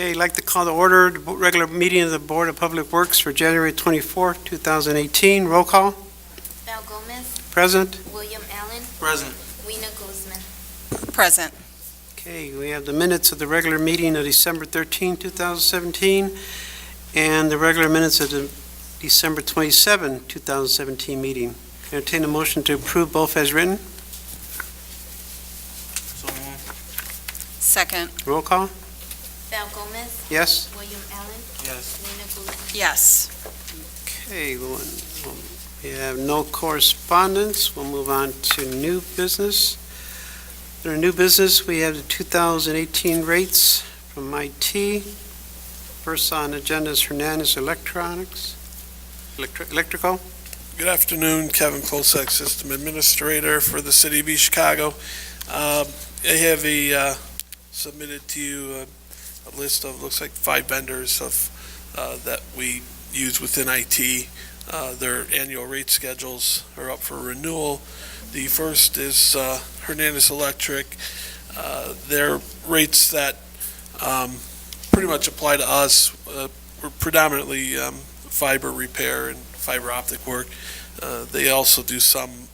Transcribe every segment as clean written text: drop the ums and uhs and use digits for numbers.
Okay, I'd like to call to order the regular meeting of the Board of Public Works for January 24, 2018. Roll call. Val Gomez, Present. William Allen, Present. Weena Guzman. Present. Okay, we have the minutes of the regular meeting of December 13, 2017, and the regular minutes of the December 27, 2017 meeting. Entertain a motion to approve both as written. So moved. Second. Roll call. Val Gomez, Yes. William Allen, Yes. Weena Guzman. Yes. Okay, we have no correspondence. We'll move on to new business. Under new business, we have the 2018 rates from IT. First on the agenda is Hernandez Electrical. Good afternoon, Kevin Klosek, System Administrator for the City of East Chicago. I have submitted to you a list of, looks like 5 vendors of that we use within IT. Their annual rate schedules are up for renewal. The first is Hernandez Electric. Their rates that pretty much apply to us were predominantly fiber repair and fiber optic work. They also do some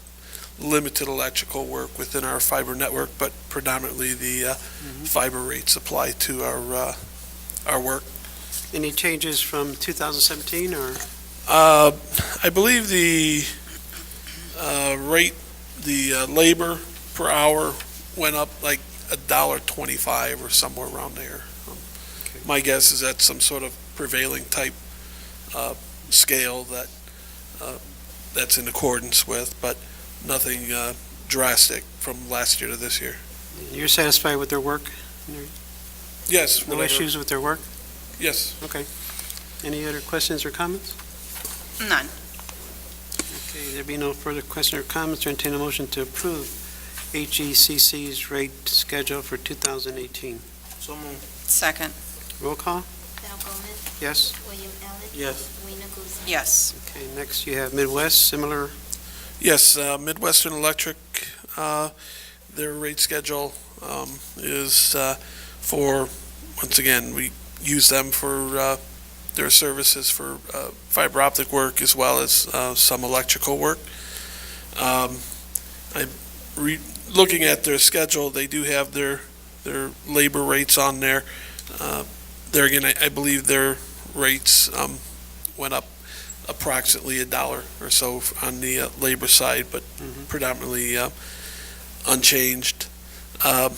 limited electrical work within our fiber network, but predominantly the fiber rates apply to our work. Any changes from 2017 or? I believe the rate, the labor per hour went up like $1.25 or somewhere around there. Okay. My guess is that's some sort of prevailing type scale that that's in accordance with, but nothing drastic from last year to this year. You're satisfied with their work? Yes. No whatever. issues with their work? Yes. Okay. Any other questions or comments? None. Okay, there be no further questions or comments, or entertain a motion to approve HECC's rate schedule for 2018. So moved. Second. Roll call? Val Gomez, Yes? William Allen, Yes. Weena Guzman. Yes. Okay, next you have Midwest, similar. Yes, Midwestern Electric, their rate schedule is for, once again, we use them for their services for fiber optic work as well as some electrical work. Looking at their schedule, they do have their labor rates on there. There again, I believe their rates went up approximately $1 or so on the labor side, but predominantly unchanged. I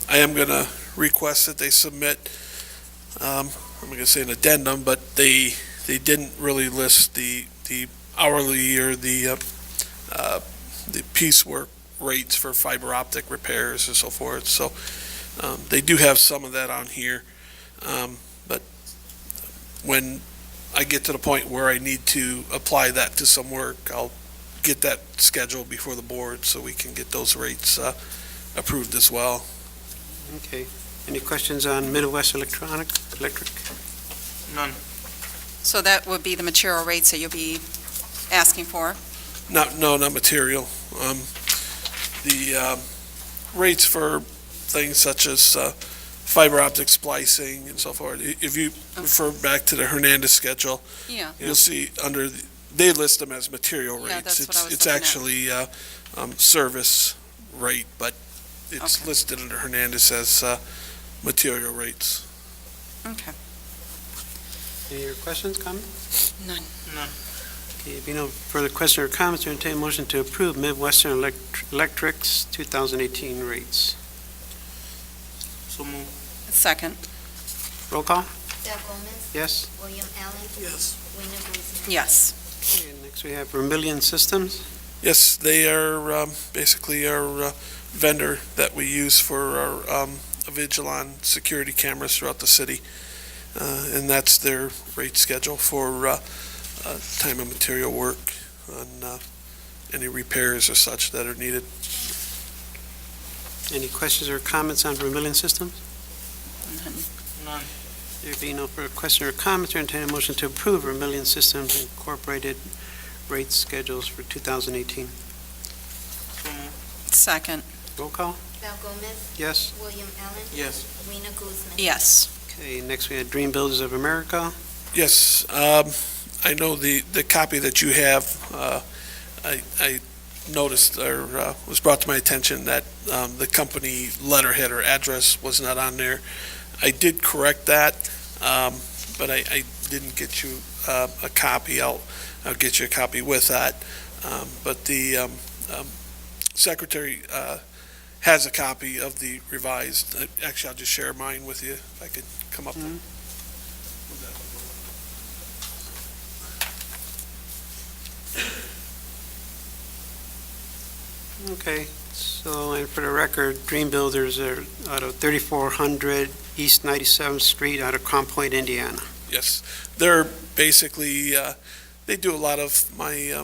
am going to request that they submit, I'm going to say an addendum, but they didn't really list the hourly or the piecework rates for fiber optic repairs and so forth. So they do have some of that on here, but when I get to the point where I need to apply that to some work, I'll get that scheduled before the board so we can get those rates approved as well. Okay. Any questions on Midwest Electric? None. So that would be the material rates that you'll be asking for? No, not material. The rates for things such as fiber optic splicing and so forth. If you refer back to the Hernandez schedule, Yeah. you'll see under, they list them as material rates. Yeah, that's what I was It's looking at. actually service rate, but it's Okay. listed under Hernandez as material rates. Okay. Any other questions, comments? None. Okay, if you no further questions or comments, entertain a motion to approve Midwestern Electric's 2018 rates. So moved. Second. Roll call? Val Gomez, Yes? William Allen, Yes. Weena Guzman. Yes. Okay, next we have Vermilion Systems. Yes, they are basically our vendor that we use for our Vigilon security cameras throughout the city. And that's their rate schedule for time and material work on any repairs or such that are needed. Any questions or comments on Vermilion Systems? None. There being no further questions or comments, entertain a motion to approve Vermilion Systems Incorporated rate schedules for 2018. So moved. Second. Roll call? Val Gomez, Yes? William Allen, Yes. Weena Guzman. Yes. Okay, next we have Dream Builders of America. Yes, I know the copy that you have, I noticed, or was brought to my attention that the company letterhead or address was not on there. I did correct that, but I didn't get you a copy. I'll get you a copy with that. But the secretary has a copy of the revised. Actually, I'll just share mine with you if I could come up. Mhm. Okay, so, and for the record, Dream Builders are out of 3400 East 97th Street out of Crown Point, Indiana. Yes, they're basically, they do a lot of my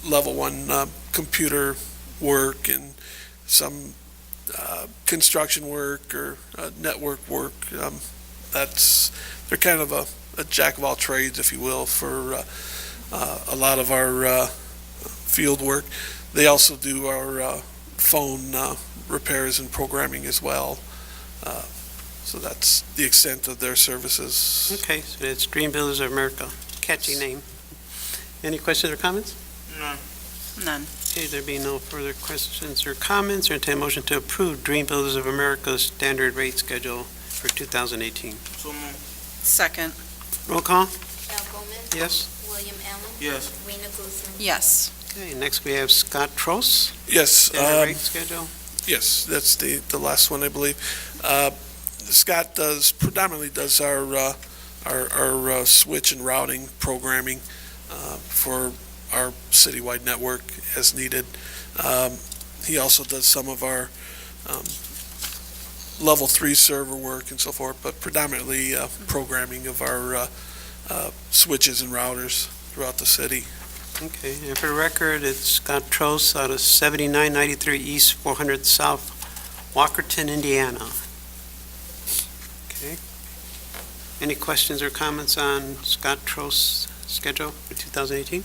level one computer work and some construction work or network work. They're kind of a jack of all trades, if you will, for a lot of our field work. They also do our phone repairs and programming as well. So that's the extent of their services. Okay, so it's Dream Builders of America. Catchy name. Any questions or comments? None. None. Okay, there being no further questions or comments, entertain a motion to approve Dream Builders of America's standard rate schedule for 2018. So moved. Second. Roll call? Al Gomez. Yes. William Allen. Yes. Rena Guzman. Yes. Okay, next we have Scott Trost, Yes, standard rate schedule. yes, that's the last one, I believe. Scott predominantly does our switch and routing programming for our citywide network as needed. He also does some of our level 3 server work and so forth, but predominantly programming of our switches and routers throughout the city. Okay, and for the record, it's Scott Trost out of 7993 East 400 South, Walkerton, Indiana. Okay. Any questions or comments on Scott Trost's schedule for 2018?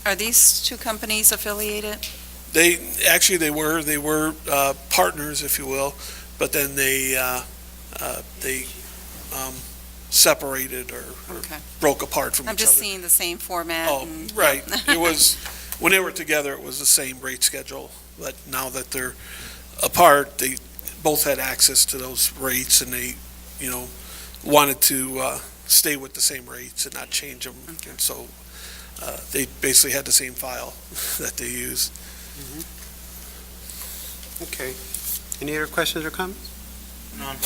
Are these two companies affiliated? They were partners, if you will, but then they separated or Okay. broke apart from I'm each just other. seeing the same format. Oh, and- right. It was, when they were together, it was the same rate schedule, but now that they're apart, they both had access to those rates, and they, wanted to stay with the same rates and not change them. Okay. And so they basically had the same file that they used. Okay. Any other questions or comments? None.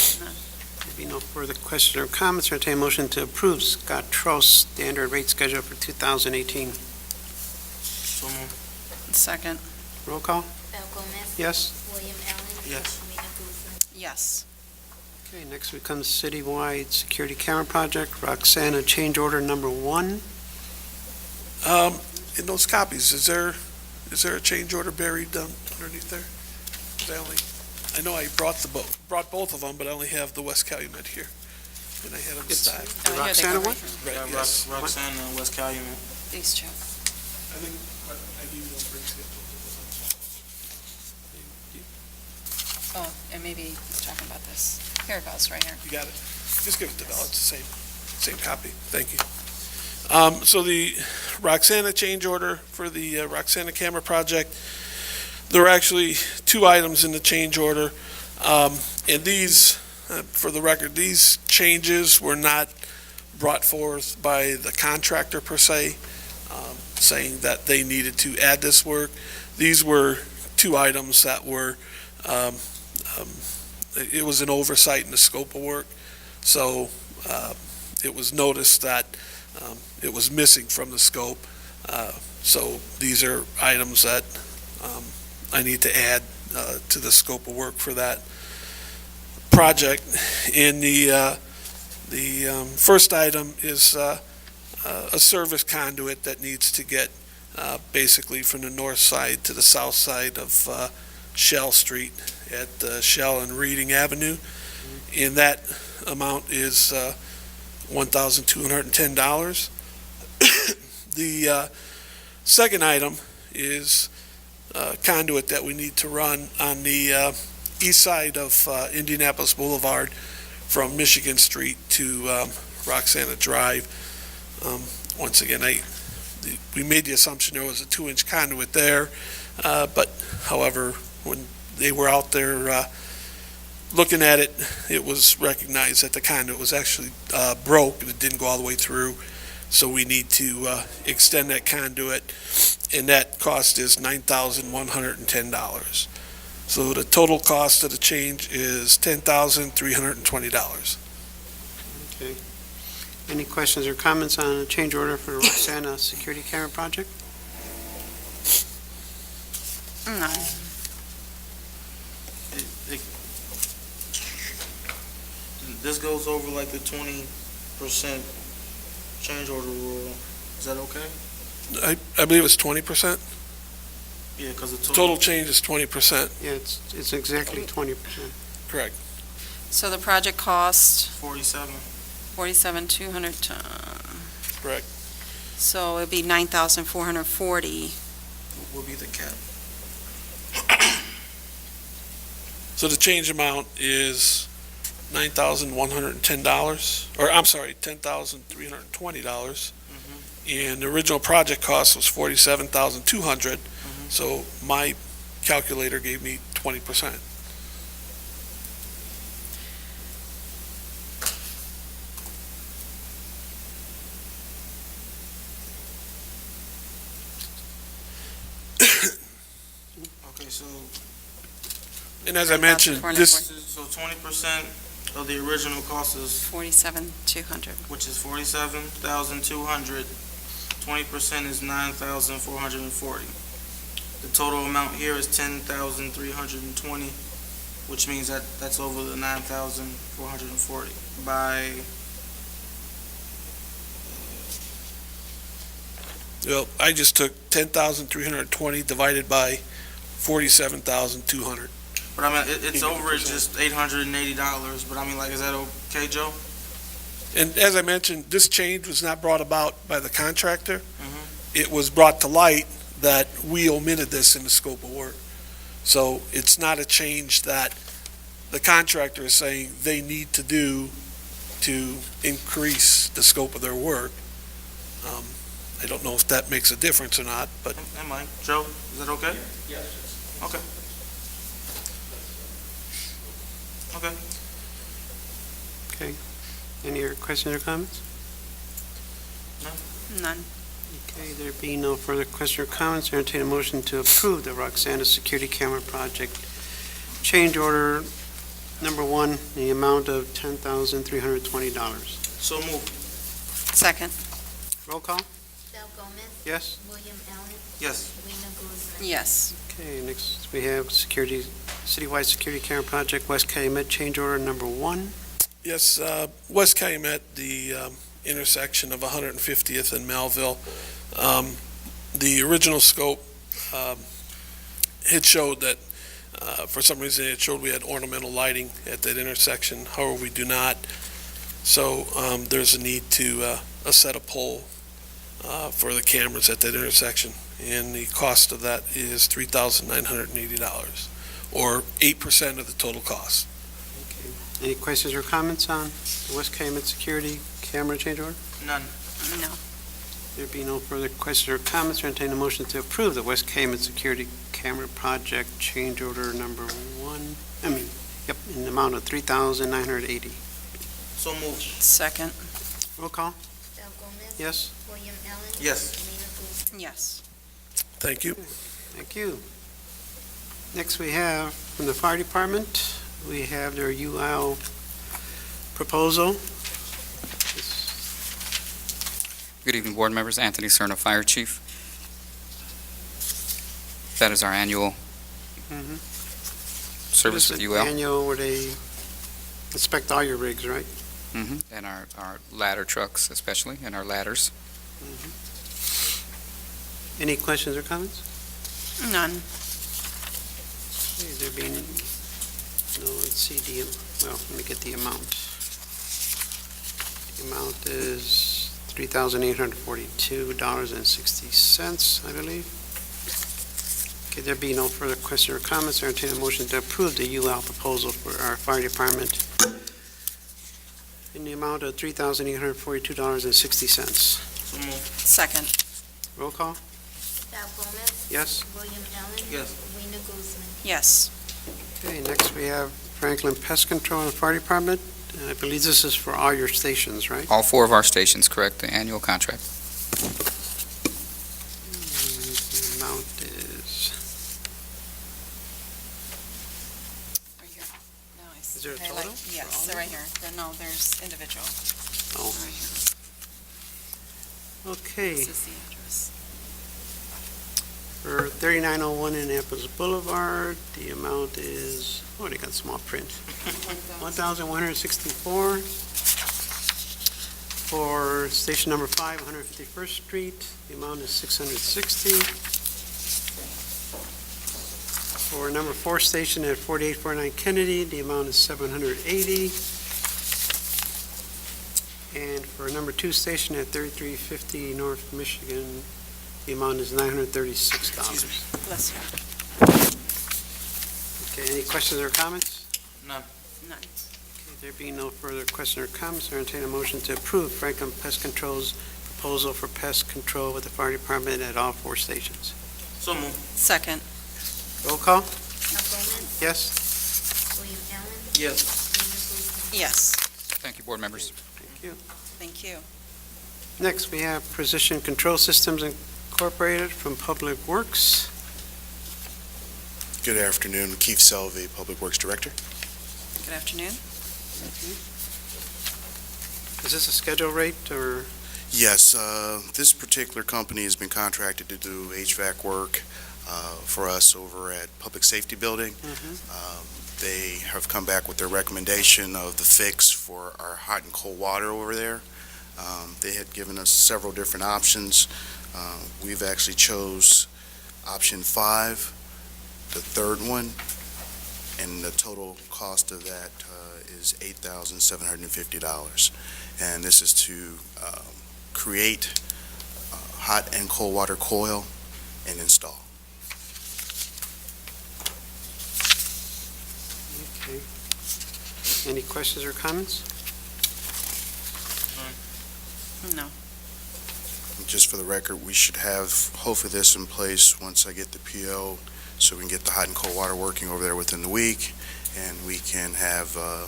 There be no further questions or comments, entertain a motion to approve Scott Trost's standard rate schedule for 2018. So moved. Second. Roll call? Al Gomez. Yes? William Allen. Yes. Rena Guzman. Yes. Okay, next becomes citywide security camera project, Roxana change order number 1. In those copies, is there a change order buried down underneath there? 'Cause I know I brought both of them, but I only have the West Calumet here, and I had them It's- stacked. The Oh, here they Roxana go one? right here. Right, Yeah, yes. Roxanne and West Calumet. These two. I think, but I gave you those rate schedules. Oh, and maybe he's talking about this. Here it goes, right here. You got it. Just give it to Val, it's the same copy. Thank you. So the Roxana change order for the Roxana camera project, there are actually 2 items in the change order. And these, for the record, these changes were not brought forth by the contractor per se, saying that they needed to add this work. These were 2 items that were, it was an oversight in the scope of work. So it was noticed that it was missing from the scope. So these are items that I need to add to the scope of work for that project. And the first item is a service conduit that needs to get basically from the north side to the south side of Shell Street at Shell and Reading Avenue. And that amount is $1,210. The second item is conduit that we need to run on the east side of Indianapolis Boulevard from Michigan Street to Roxana Drive. Once again, we made the assumption there was a 2-inch conduit there, but however, when they were out there looking at it, it was recognized that the conduit was actually broke and it didn't go all the way through. So we need to extend that conduit, and that cost is $9,110. So the total cost of the change is $10,320. Okay. Any questions or comments on a change order for the Roxana security camera project? None. This goes over like the 20% change order rule. Is that okay? I believe it's 20%. Yeah, because the Total change is 20%. Yeah, it's exactly 20%. Correct. So the project cost 47. $47,200. Correct. So it'd be $9,440. Will be the cap. So the change amount is $9,110, or I'm sorry, $10,320. And the original project cost was $47,200. So my calculator gave me 20%. Okay, so And as I mentioned, this, so 20% of the original cost is, $47,200. which is 47,200. 20% is 9,440. The total amount here is 10,320, which means that that's over the 9,440 by, well, I just took 10,320 divided by 47,200. but I mean, it's over, it's just $880, but I mean, like, is that okay, Joe? And as I mentioned, this change was not brought about by the contractor. Mhm. It was brought to light that we omitted this in the scope of work. So it's not a change that the contractor is saying they need to do to increase the scope of their work. I don't know if that makes a difference or not, but Never mind. Joe, is that okay? Yes. Okay. Okay. Okay. Any other questions or comments? None. Okay, there being no further questions or comments, I entertain a motion to approve the Roxana security camera project change order number 1, the amount of $10,320. So moved. Second. Roll call? Del Gomez. Yes? William Allen. Yes. Rena Guzman. Yes. Okay, next we have citywide security camera project, West Calumet, change order number 1. yes, West Calumet, the intersection of 150th and Melville, the original scope, it showed that, for some reason, it showed we had ornamental lighting at that intersection. However, we do not. So there's a need to set a pole for the cameras at that intersection. And the cost of that is $3,980, or 8% of the total cost. Any questions or comments on the West Calumet security camera change order? None. No. There be no further questions or comments, I entertain a motion to approve the West Calumet security camera project change order number 1, in the amount of $3,980. So moved. Second. Roll call? Del Gomez. Yes? William Allen. Yes. Rena Guzman. Yes. Thank you. Thank you. Next we have, from the fire department, we have their UL proposal. Good evening, board members. Anthony Cerna, Fire Chief. That is our annual Mhm. service This with is UL. Annual where they inspect all your rigs, right? And our ladder trucks especially, and our ladders. Any questions or comments? None. Okay, there being, no, let's see well, let me get the amount. The amount is $3,842.60, I believe. Okay, there be no further questions or comments, I entertain a motion to approve the UL proposal for our fire department in the amount of $3,842.60. So moved. Second. Roll call? Val Gomez. Yes? William Allen. Yes. Rena Guzman. Yes. Okay, next we have Franklin Pest Control and Fire Department. And I believe this is for all your stations, right? All 4 of our stations, correct, the annual contract. The amount is, Right here. No, I see. Is there a Okay, total like- for Yes, all they're of right here. No, there's individual. oh, Right here. okay. This is the address. For 3901 Annapolis Boulevard, the amount is, oh, they got small print, 1,164. For station number 5, 151st Street, the amount is 660. For number 4 station at 4849 Kennedy, the amount is 780. And for number 2 station at 3350 North Michigan, the amount is $936. Bless you. Okay, any questions or comments? None. None. Okay, there being no further questions or comments, I entertain a motion to approve Franklin Pest Control's proposal for pest control with the fire department at all 4 stations. So moved. Second. Roll call? Val Gomez. Yes? William Allen. Yes. Rena Guzman. Yes. Thank you, board members. Thank you. Thank you. Next, we have Precision Control Systems Incorporated from Public Works. Good afternoon, Keith Selvey, Public Works Director. Good afternoon. Is this a schedule rate or? Yes, this particular company has been contracted to do HVAC work for us over at Public Safety Building. They have come back with their recommendation of the fix for our hot and cold water over there. They had given us several different options. We've actually chose option 5, the third one, and the total cost of that is $8,750. And this is to create hot and cold water coil and install. Okay. Any questions or comments? No. Just for the record, we should have hopefully this in place once I get the PO, so we can get the hot and cold water working over there within the week, and we can have the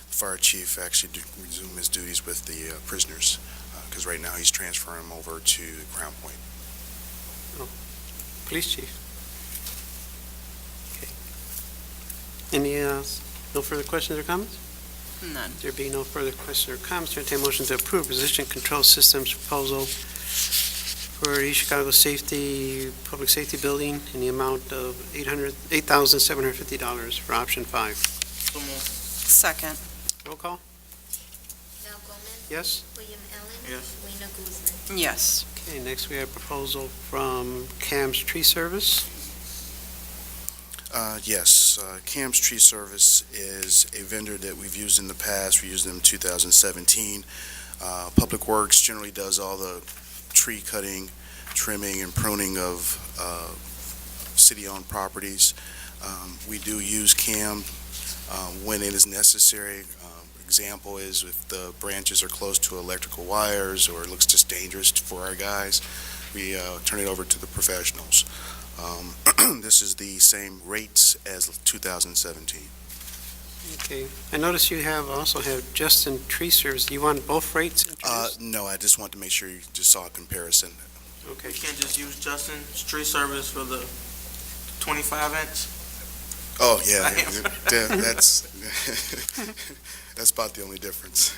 fire chief actually resume his duties with the prisoners, because right now he's transferring them over to Crown Point. Police chief? Okay. Any, no further questions or comments? None. There being no further questions or comments, I entertain a motion to approve Precision Control Systems proposal for East Chicago Safety, Public Safety Building in the amount of $8,750 for option 5. So moved. Second. Roll call? Val Gomez. Yes? William Allen. Yes. Rena Guzman. Yes. Okay, next we have a proposal from Cam's Tree Service. Yes, Cam's Tree Service is a vendor that we've used in the past. We used them in 2017. Public Works generally does all the tree cutting, trimming, and pruning of city-owned properties. We do use Cam when it is necessary. Example is if the branches are close to electrical wires or it looks just dangerous for our guys, we turn it over to the professionals. This is the same rates as 2017. Okay, I notice you also have Justin Tree Service. Do you want both rates introduced? No, I just want to make sure you just saw a comparison. Okay, We can't just use Justin's tree service for the 25-inch? Oh, yeah, that's, that's about the only difference.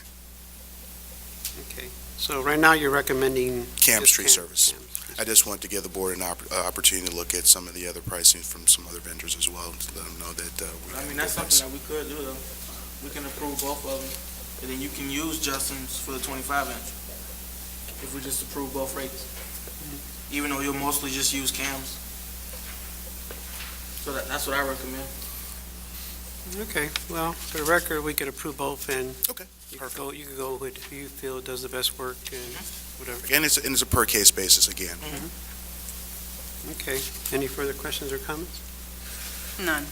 okay. So right now you're recommending? Cam's just Tree Service. Cam's. I just want to give the board an opportunity to look at some of the other pricing from some other vendors as well, to let them know that we I have mean, a that's good something price. that we could do, though. We can approve both of them, and then you can use Justin's for the 25-inch, if we just approve both rates. Even though you'll mostly just use Cam's. So that's what I recommend. Okay, well, for the record, we could approve both and Okay, you could go with who you feel does the best work and whatever. and it's a per case basis again. Okay, any further questions or comments? None.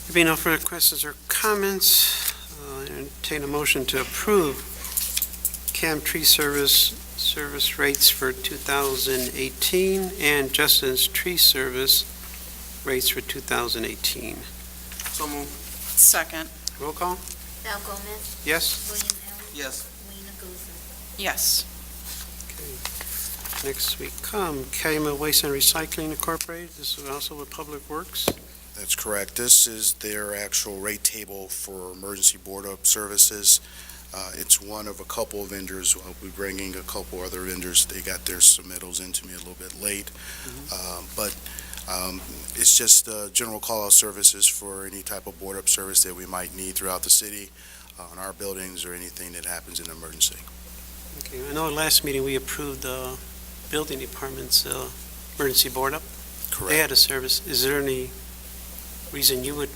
There being no further questions or comments, Entertain a motion to approve CAM tree service rates for 2018 and Justin's tree service rates for 2018. So move. Second. Roll call? Val Gomez, Yes? William Allen, Yes. Lena Guzman. Yes. Next we come, Calumet Waste and Recycling Incorporated. This is also with Public Works. That's correct. This is their actual rate table for emergency board-up services. It's one of a couple of vendors. I'll be bringing a couple other vendors. They got their submittals into me a little bit late. But it's just general call-out services for any type of board-up service that we might need throughout the city, on our buildings, or anything that happens in an emergency. Okay, I know last meeting we approved the building department's emergency board up. They Correct. had a service. Is there any reason you would,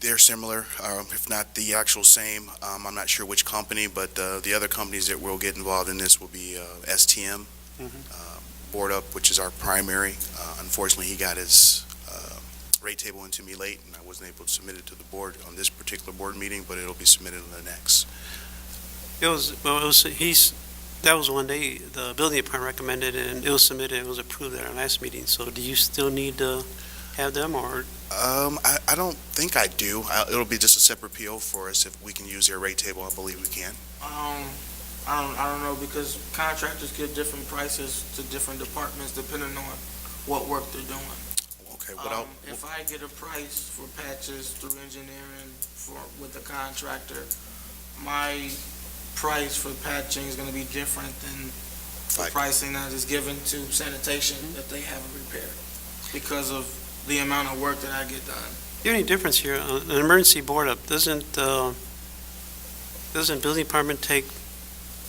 They're similar, if not the actual same. I'm not sure which company, but the other companies that will get involved in this will be STM, Board Up, which is our primary. Unfortunately, he got his rate table into me late, and I wasn't able to submit it to the board on this particular board meeting, but it'll be submitted on the next. that was one day the building department recommended and it was submitted, it was approved at our last meeting. So do you still need to have them or? I don't think I do. It'll be just a separate PO for us. If we can use their rate table, I believe we can. I don't know, because contractors give different prices to different departments depending on what work they're doing. Okay, If I get a price for patches through engineering with the contractor, my price for patching is gonna be different than the Right. pricing that is given to sanitation if they have a repair, because of the amount of work that I get done. Is there any difference here? An emergency board up, doesn't building department take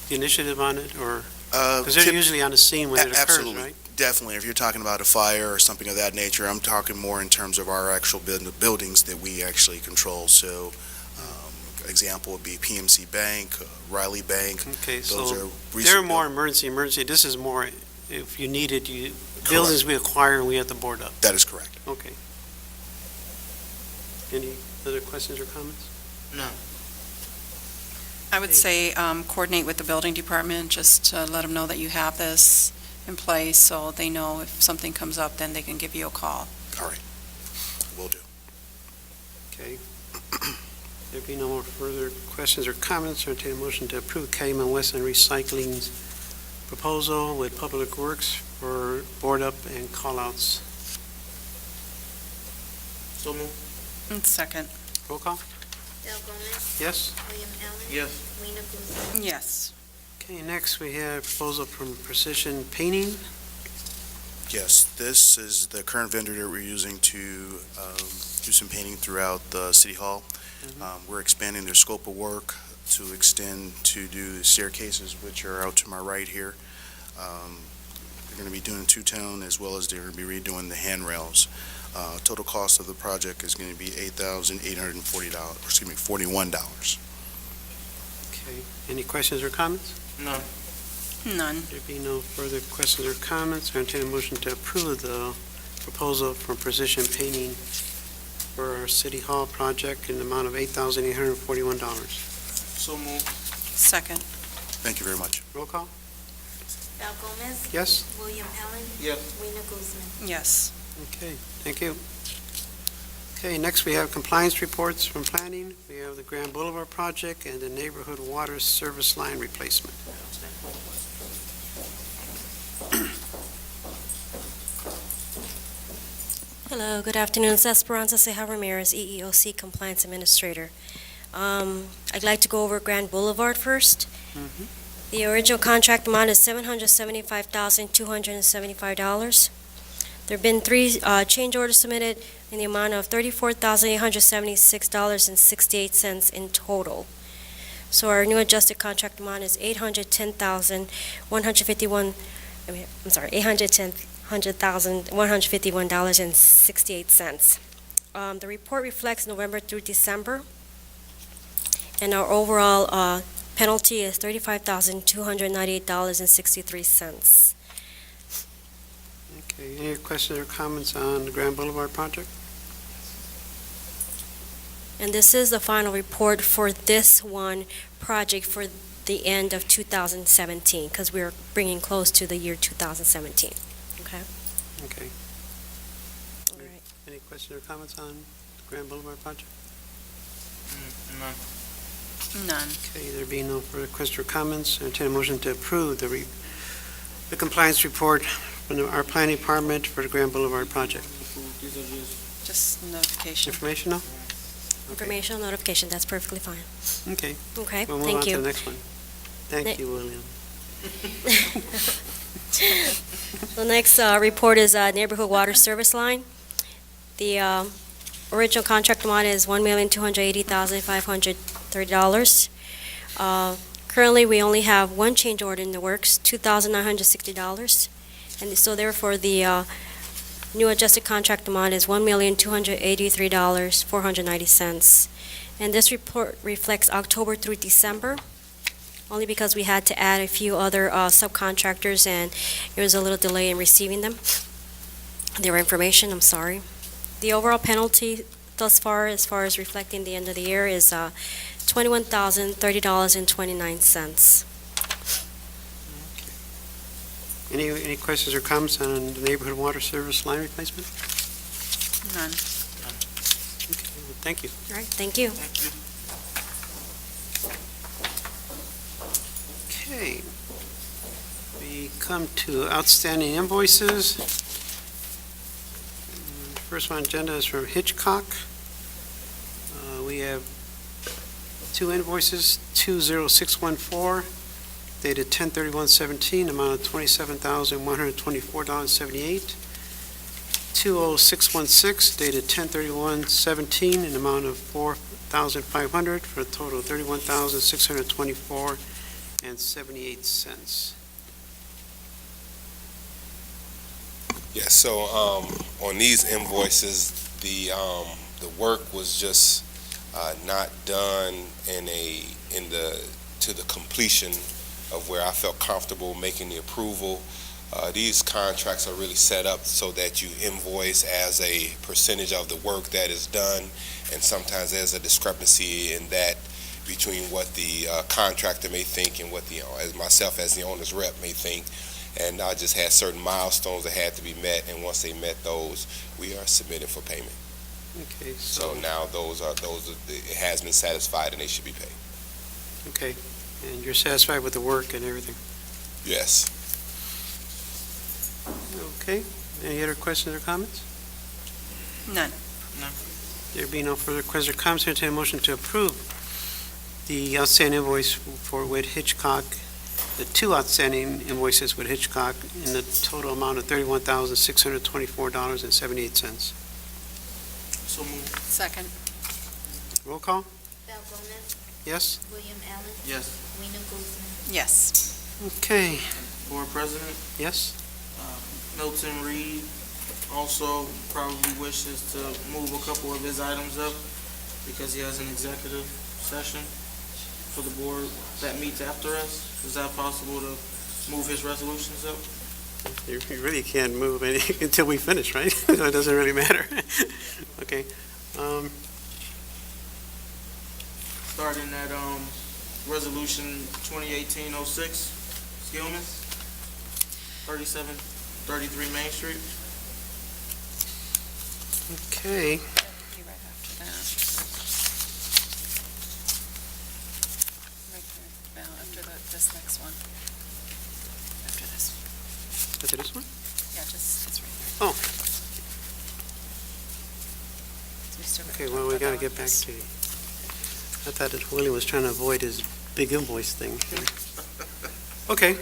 the initiative on it or? Because they're usually on the scene when it occurs, Absolutely. right? Definitely. If you're talking about a fire or something of that nature, I'm talking more in terms of our actual buildings that we actually control. So, example would be PMC Bank, Riley Bank. Okay, Those so are they're recent more emergency. This is more if you needed, buildings we acquire and we have to board up. That is correct. Okay. Any other questions or comments? No. I would say coordinate with the building department, just to let them know that you have this in place, so they know if something comes up, then they can give you a call. All right. Will do. Okay. There be no more further questions or comments, or entertain a motion to approve Calumet West and Recycling's proposal with Public Works for board up and call-outs. So move. Second. Roll call? Val Gomez, Yes? William Allen, Yes. Lena Guzman. Yes. Okay, next we have proposal from Precision Painting. Yes, this is the current vendor that we're using to do some painting throughout the City Hall. We're expanding their scope of work to extend to do the staircases, which are out to my right here. They're going to be doing two-tone, as well as they're going to be redoing the handrails. Total cost of the project is going to be $41. Okay, any questions or comments? No. None. There be no further questions or comments, or entertain a motion to approve the proposal from Precision Painting for our City Hall project in the amount of $8,841. So move. Second. Thank you very much. Roll call? Val Gomez, Yes? William Allen, Yes. Lena Guzman. Yes. Okay, thank you. Okay, next we have compliance reports from planning. We have the Grand Boulevard project and the neighborhood water service line replacement. Hello, good afternoon. It's Esperanza Ceja Ramirez, EEOC Compliance Administrator. I'd like to go over Grand Boulevard first. The original contract amount is $775,275. There have been three change orders submitted in the amount of $34,876.68 in total. So our new adjusted contract amount is $810,151.68. The report reflects November through December, and our overall penalty is $35,298.63. Okay, any questions or comments on the Grand Boulevard project? And this is the final report for this one project for the end of 2017, because we're bringing close to the year 2017. Okay? Okay. All right. Any questions or comments on the Grand Boulevard project? None. None. Okay, there being no further questions or comments, entertain a motion to approve the compliance report from our planning department for the Grand Boulevard project. These are just Just notification. Information now? Informational notification, that's perfectly fine. Okay, Okay, we'll move on thank to the you. next one. Thank Ne- you, William. The next report is neighborhood water service line. The original contract amount is $1,280,530. Currently, we only have one change order in the works, $2,960. And so therefore, the new adjusted contract amount is $1,283,490. And this report reflects October through December, only because we had to add a few other subcontractors, and there was a little delay in receiving them, their information, I'm sorry. The overall penalty thus far as reflecting the end of the year, is $21,030.29. Any questions or comments on the neighborhood water service line replacement? None. Okay, well, thank you. All right, thank you. Thank you. Okay. We come to outstanding invoices. The first one on the agenda is from Hitchcock. We have two invoices, 20614, dated 10/31/17, amount of $27,124.78. 20616, dated 10/31/17, an amount of $4,500, for a total of $31,624.78. Yes, so on these invoices, the work was just not done to the completion of where I felt comfortable making the approval. These contracts are really set up so that you invoice as a percentage of the work that is done, and sometimes there's a discrepancy in that between what the contractor may think and what as myself as the owner's rep may think. And I just had certain milestones that had to be met, and once they met those, we are submitted for payment. Okay, So now it has been satisfied and they should be paid. okay, and you're satisfied with the work and everything? Yes. Okay, any other questions or comments? None. There being no further questions or comments, entertain a motion to approve the outstanding invoice for with Hitchcock, the two outstanding invoices with Hitchcock, in the total amount of $31,624.78. So moved. Second. Roll call? Val Gomez, Yes? William Allen, Yes. Rena Guzman. Yes. Okay, Board President, yes? Milton Reed also probably wishes to move a couple of his items up because he has an executive session for the board that meets after us. Is that possible to move his resolutions up? You really can't move any until we finish, right? So it doesn't really matter. Okay. Starting at, resolution 2018-06, Skillman, 3733 Main Street. Okay, Be right after that. Right there, Val, after this next one. After this. is it this one? Yeah, it's right there. Oh. We still gotta Okay, talk well, we about gotta all get of back this. to, I thought that Willie was trying to avoid his big invoice thing. Okay.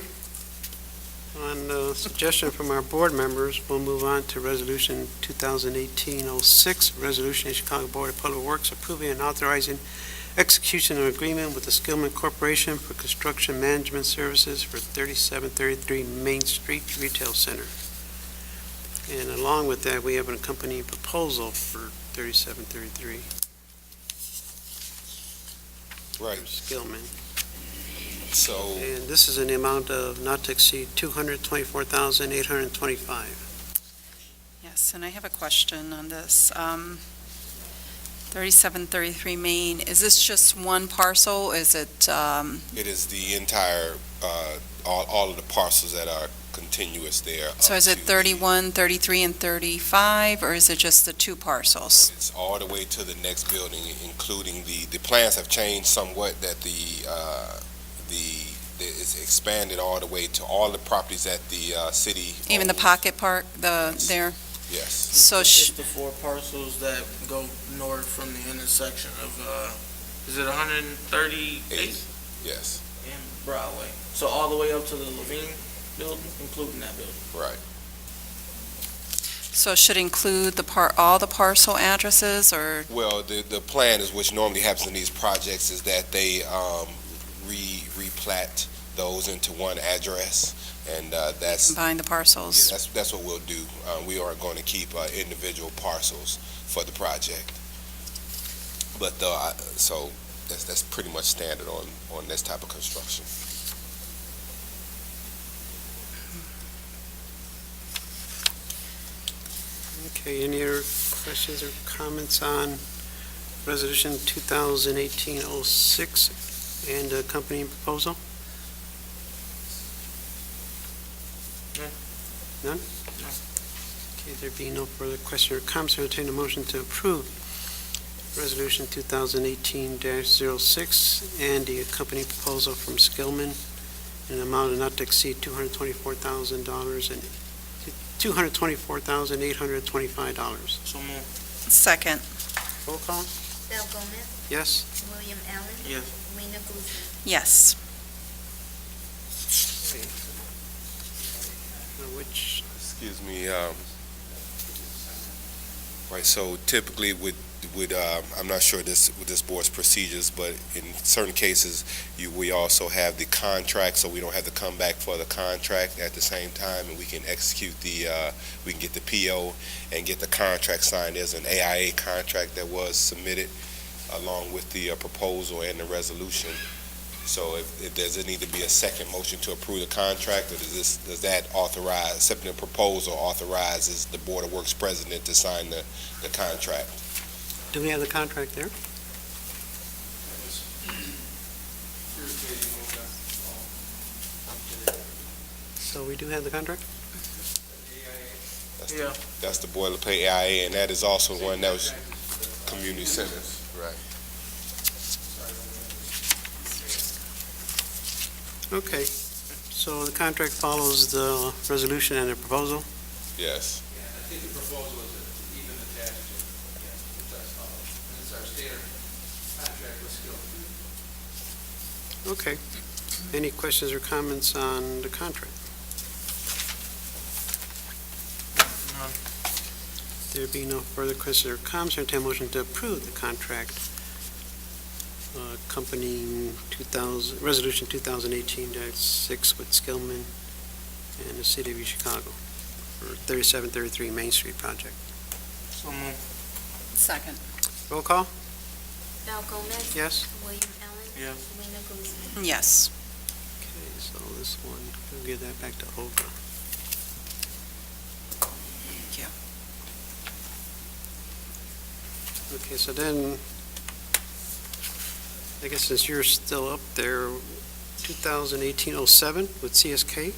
On the suggestion from our board members, we'll move on to Resolution 2018-06, Resolution of Chicago Board of Public Works approving and authorizing execution of an agreement with the Skillman Corporation for construction management services for 3733 Main Street Retail Center. And along with that, we have an accompanying proposal for 3733 Right. for Skillman. So, And this is in the amount of not to exceed $224,825. Yes, and I have a question on this. 3733 Main, is this just one parcel? Is it, It is the entire, all of the parcels that are continuous there. so up is it to the- 31, 33, and 35, or is it just the two parcels? It's all the way to the next building, including the plans have changed somewhat, that it's expanded all the way to all the properties that the city Even the owns. pocket park, there? Yes, So, It's the four parcels that go north from the intersection of, is it 138 yes, and Broadway? So all the way up to the Levine building, including that building. right. so it should include all the parcel addresses, or, Well, the plan is, which normally happens in these projects, is that they replat those into one address, and that's, combine the parcels? that's what we'll do. We aren't going to keep individual parcels for the project. But, so, that's pretty much standard on this type of construction. Okay, any other questions or comments on Resolution 2018-06 and accompanying proposal? None? No. Okay, there being no further question or comments, I entertain a motion to approve Resolution 2018-06 and the accompanying proposal from Skillman in an amount of not to exceed $224,000 and $224,825. So move. Second, Roll call? Bill Gomez, Yes? William Allen, Yes. Rena Guzman. yes. Which, Excuse me, right, so typically I'm not sure with this board's procedures, but in certain cases, we also have the contract, so we don't have to come back for the contract at the same time, and we can execute we can get the PO and get the contract signed. There's an AIA contract that was submitted along with the proposal and the resolution. So if there's need to be a second motion to approve the contract, or does that authorize, accepting the proposal authorizes the Board of Works president to sign the contract? do we have the contract there? So we do have the contract? Yeah. That's the boilerplate AIA, and that is also one that was community centers, right? Okay, so the contract follows the resolution and the proposal? Yes. Yeah, I think the proposal is even attached to, that's all. And it's our standard contract with Skill. Okay. Any questions or comments on the contract? None. There be no further questions or comments, I entertain a motion to approve the contract accompanying Resolution 2018-6 with Skillman and the City of Chicago for 3733 Main Street project. So move. Second, Roll call? Bill Gomez, Yes? William Allen, Yes. Rena Guzman. yes. Okay, so this one, we'll give that back to Olga. Thank you. Okay, so then, I guess since you're still up there, 2018-07 with CSK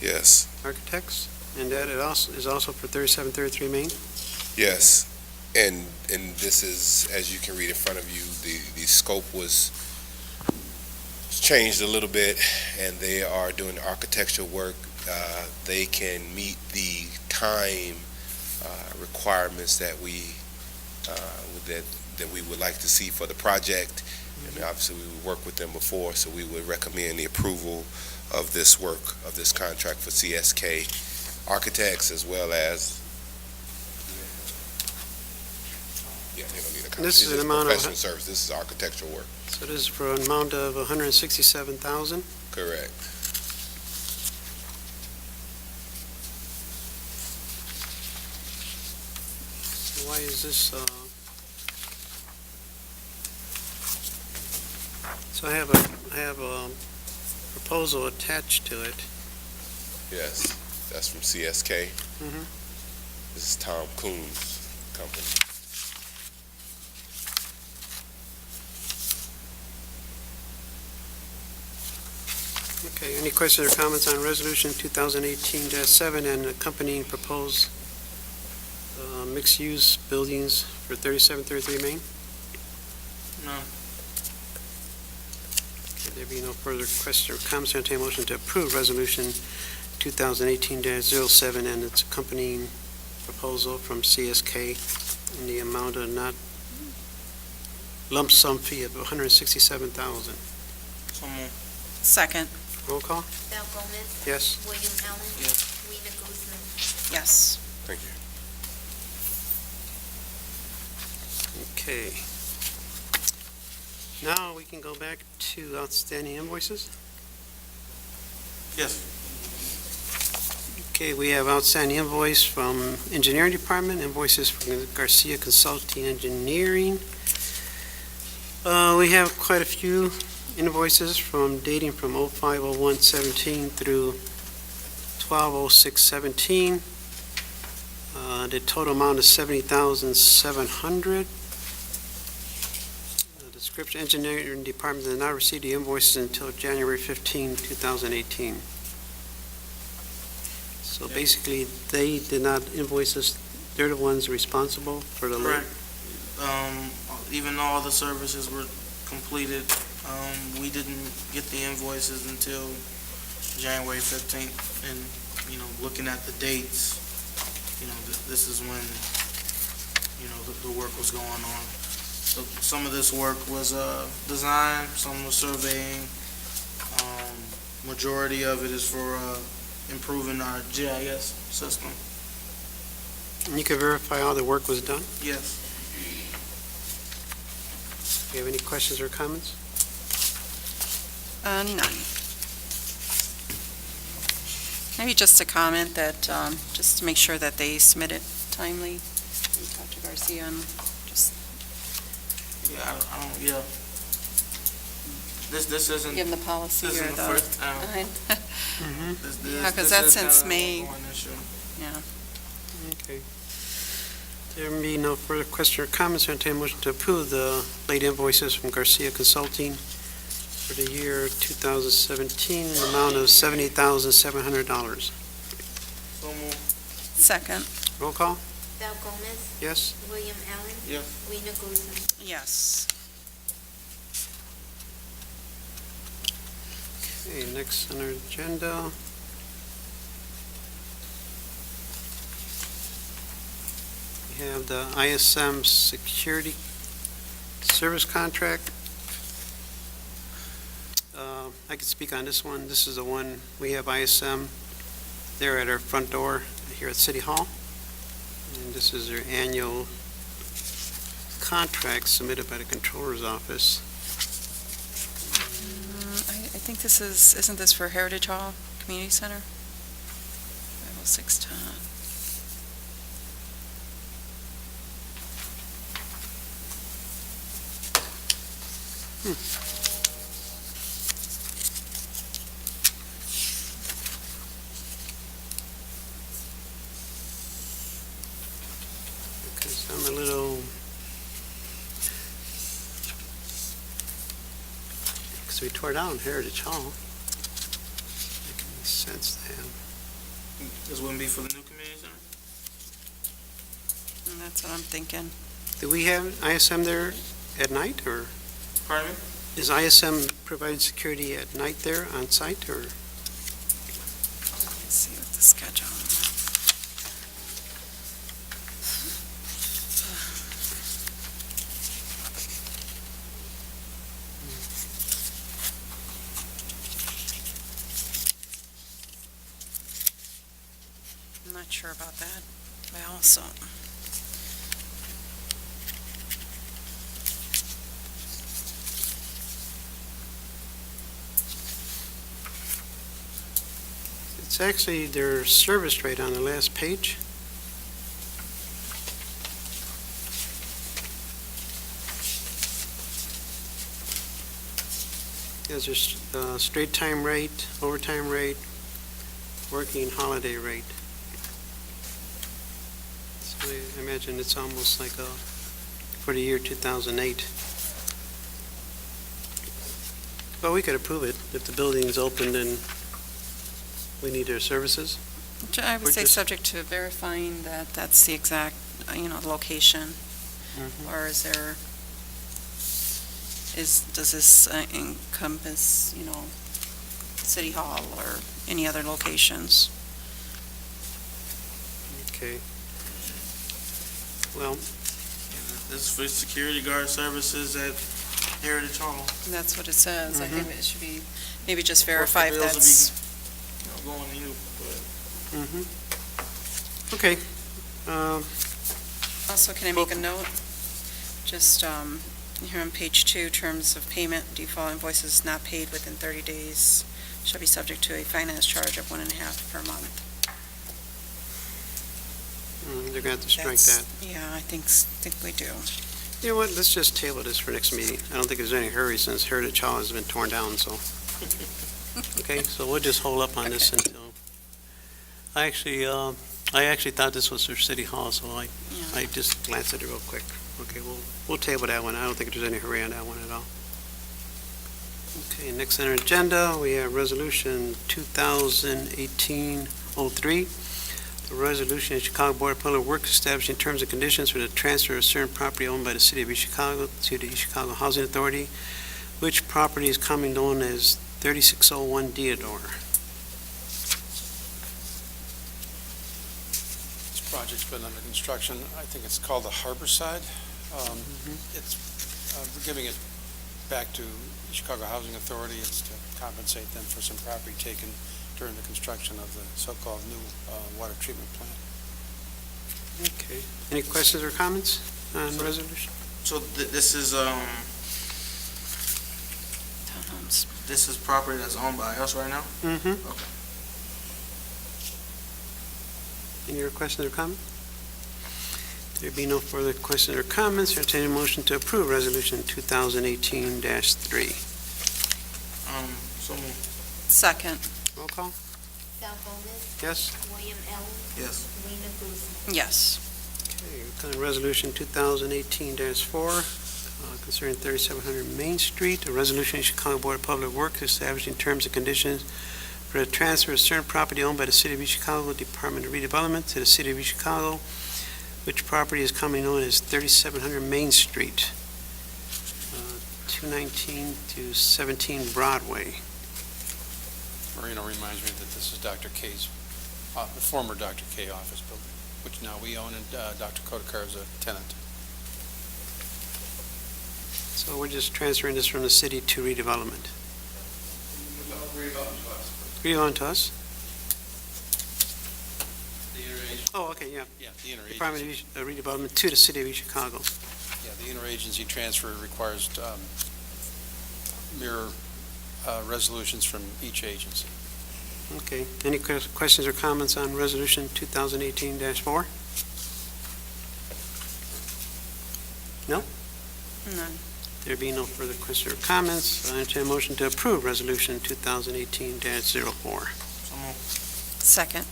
Yes. Architects, and that it also is also for 3733 Main? Yes, and this is, as you can read in front of you, the scope was changed a little bit, and they are doing architectural work. They can meet the time requirements that we would like to see for the project, and obviously we worked with them before, so we would recommend the approval of this work, of this contract for CSK Architects, as well as they don't need a contract. This is an amount of- Professional service, this is architectural work, So this is for an amount of 167,000? correct. Why is this, so I have a proposal attached to it. Yes, that's from CSK. Mhm. This is Tom Coon's company. This is for an amount of 167,000. Why is this, so I have a proposal attached to it. Yes, that's from CSK. Yes, that's from CSK. Mhm. This is Tom Coon's company. Okay, any questions or comments on Resolution 2018-7 and accompanying proposed mixed-use buildings for 3733 Main? None. Okay, there be no further questions or comments, entertain a motion to approve Resolution 2018-07 and its accompanying proposal from CSK in the amount of not lump sum fee of $167,000. So moved. Second, Roll call? Val Gomez, Yes. William Allen. Yes. Rena Guzman. yes. Thank you. Okay. Now we can go back to outstanding invoices. Yes. Okay, we have outstanding invoice from Engineering Department, invoices from Garcia Consulting Engineering. We have quite a few invoices dating from 05/01/17 through 12/06/17. The total amount is $70,700. The description, Engineering Department did not receive the invoices until January 15, 2018. So basically, they did not invoice us, they're the ones responsible for the late. Correct. Even though all the services were completed, we didn't get the invoices until January 15th. And, looking at the dates, this is when, the work was going on. So some of this work was design, some was surveying. Majority of it is for improving our GIS system. And you can verify all the work was done? Yes. Do you have any questions or comments? None. Maybe just a comment that, just to make sure that they submit it timely. Dr. Garcia, and just Yeah, I don't, yeah. This isn't, give them the policy this or isn't the. the first time. Yeah, 'cause that's since May. Yeah. Okay. There be no further questions or comments, entertain a motion to approve the late invoices from Garcia Consulting for the year 2017, in the amount of $70,700. So moved. Second, Roll call? Val Gomez, Yes? William Allen. Yes. Rena Guzman. yes. Okay, next on our agenda. We have the ISM Security Service Contract. I can speak on this one. This is the one, we have ISM there at our front door here at City Hall. And this is their annual contract submitted by the Controller's Office. I think this isn't this for Heritage Hall Community Center? 50610. Because I'm a little, because we tore down Heritage Hall. Making any sense to have. This wouldn't be for the new community center? And that's what I'm thinking. Do we have ISM there at night, or Pardon me? is ISM provide security at night there on site, or? Let's see what the schedule. I'm not sure about that. Well, so. It's actually their service rate on the last page. There's a straight time rate, overtime rate, working holiday rate. So I imagine it's almost like for the year 2008. Well, we could approve it. If the building's open, then we need their services. I would We're say just- subject to verifying that that's the exact, location, or is there, does this encompass, City Hall or any other locations? Okay. Well, This is for security guard services at Heritage Hall. That's what it says. I think Mhm. it should be, maybe just Of course, verify the if bills will that's, Going to you, but okay. also, can I make a note? Just, here on page 2, terms of payment, default invoices not paid within 30 days shall be subject to a finance charge of 1.5 per month. They're going to have to strike That's- that. Yeah, I think we do. You know what, let's just table this for next meeting. I don't think there's any hurry since Heritage Hall has been torn down, so. Okay, so we'll just hold up on this Okay. until, I actually thought this was for City Hall, so I Yeah. just glanced at it real quick. Okay, we'll table that one. I don't think there's any hurry on that one at all. Okay, next on our agenda, we have Resolution 2018-03. The resolution of Chicago Board of Public Works establishing terms and conditions for the transfer of certain property owned by the City of East Chicago to the East Chicago Housing Authority, which property is commonly known as 3601 Deodore. This project's been under construction. I think it's called the Harborside. It's, we're giving it back to Chicago Housing Authority. It's to compensate them for some property taken during the construction of the so-called new water treatment plant. Okay. Any questions or comments on the resolution? so this is Townhomes. this is property that's owned by us right now. Mm-hmm. Okay. Any other questions or comments? There be no further questions or comments, entertain a motion to approve Resolution 2018-3. So moved. Second, Roll call? Sal Gomez, Yes? William Allen, Yes. Rena Guzman. yes. Okay, we're on Resolution 2018-4, concerning 3700 Main Street, a resolution of Chicago Board of Public Works establishing terms and conditions for the transfer of certain property owned by the City of East Chicago Department of Redevelopment to the City of East Chicago, which property is commonly known as 3700 Main Street, 219 to 17 Broadway. Marino reminds me that this is Dr. K's, the former Dr. K office building, which now we own, and Dr. Kodakar is a tenant. So we're just transferring this from the city to redevelopment. Redevelopment to us? The interagency, Oh, okay, yeah. the Department interagency, of Redevelopment to the City of East Chicago. the interagency transfer requires mirror resolutions from each agency. Okay. Any questions or comments on Resolution 2018-4? None. There being no further questions or comments, I entertain a motion to approve Resolution 2018-04. So moved. Second,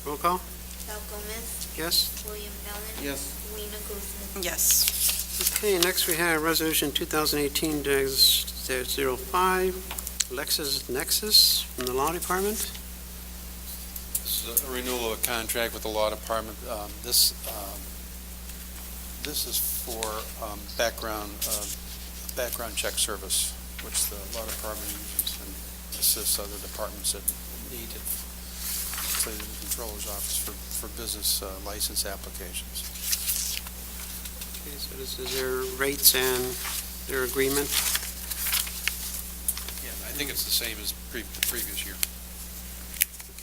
Roll call? Sal Gomez, Yes? William Allen, Yes. Rena Guzman. yes. Okay, next we have Resolution 2018-05, LexisNexis from the Law Department. This is a renewal of a contract with the law department. This is for background check service, which the law department uses and assists other departments that need it, say the controller's office for business license applications. Okay, so this is their rates and their agreement. Yeah, I think it's the same as the previous year.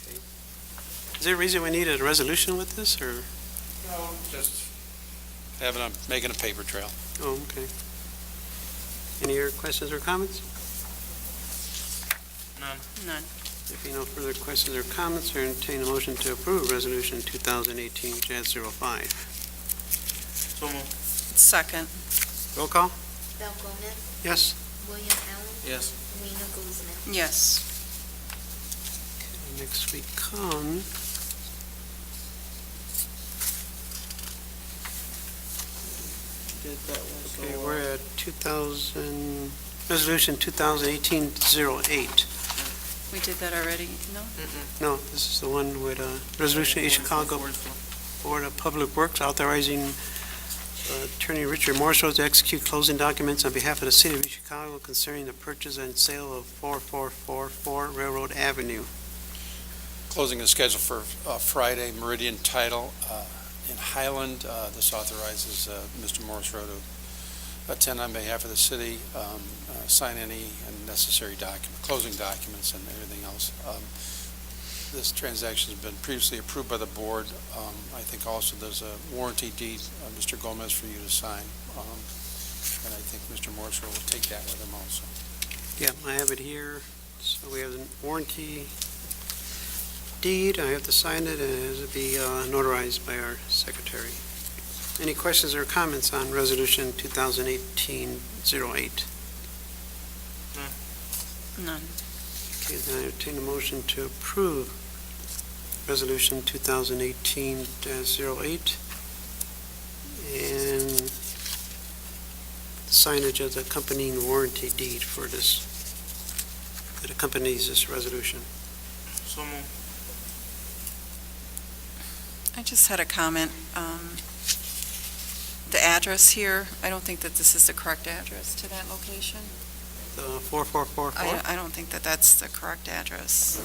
Okay. Is there a reason we need a resolution with this, or? No, just making a paper trail. Oh, okay. Any other questions or comments? None. None. If you no further questions or comments, I entertain a motion to approve Resolution 2018-05. So moved. Second, Roll call? Sal Gomez, Yes? William Allen, Yes. Rena Guzman. yes. Next we come, Did that one. okay, So, we're at 2000, Resolution 2018-08. We did that already, no? No, this is the one with Resolution East Chicago Board of Public Works authorizing Attorney Richard Morrisroe to execute closing documents on behalf of the City of East Chicago concerning the purchase and sale of 4444 Railroad Avenue. Closing is scheduled for Friday. Meridian Title in Highland. This authorizes Mr. Morrisroe to attend on behalf of the city, sign any necessary closing documents and everything else. This transaction has been previously approved by the board. I think also there's a warranty deed, Mr. Gomez, for you to sign. And I think Mr. Morrisroe will take that with him also. Yeah, I have it here. So we have the warranty deed. I have to sign it, and it has to be notarized by our secretary. Any questions or comments on Resolution 2018-08? None. Okay, then I entertain a motion to approve Resolution 2018-08 and signage of the accompanying warranty deed for this, that accompanies this resolution. So moved. I just had a comment. The address here, I don't think that this is the correct address to that location. The 4444? I don't think that that's the correct address.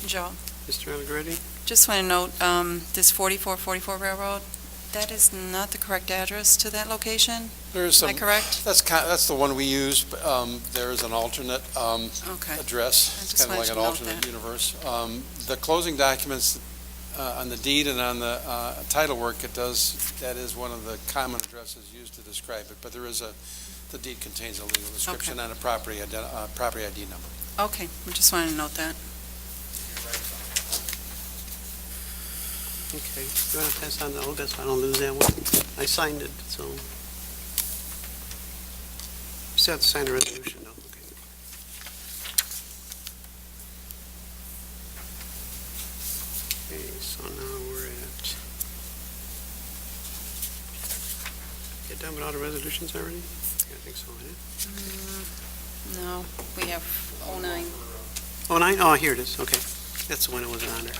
Joe, Mr. Allegretti? just want to note, this 4444 Railroad, that is not the correct address to that location? There's Am I some, correct? that's the one we use. But, there is an alternate Okay. address. I It's just kind of like wanted an to note alternate that. universe. The closing documents on the deed and on the title work, that is one of the common addresses used to describe it, but the deed contains a legal description and a property ID number. Okay, I just wanted to note that. Okay. You want to pass on the Olga so I don't lose that one? I signed it, so. You still have to sign the resolution, though. Okay. Okay, so now we're at. Get done with all the resolutions already? I think so, yeah. No, we have 09. Oh, 9? Oh, here it is, okay. That's the one that wasn't on there.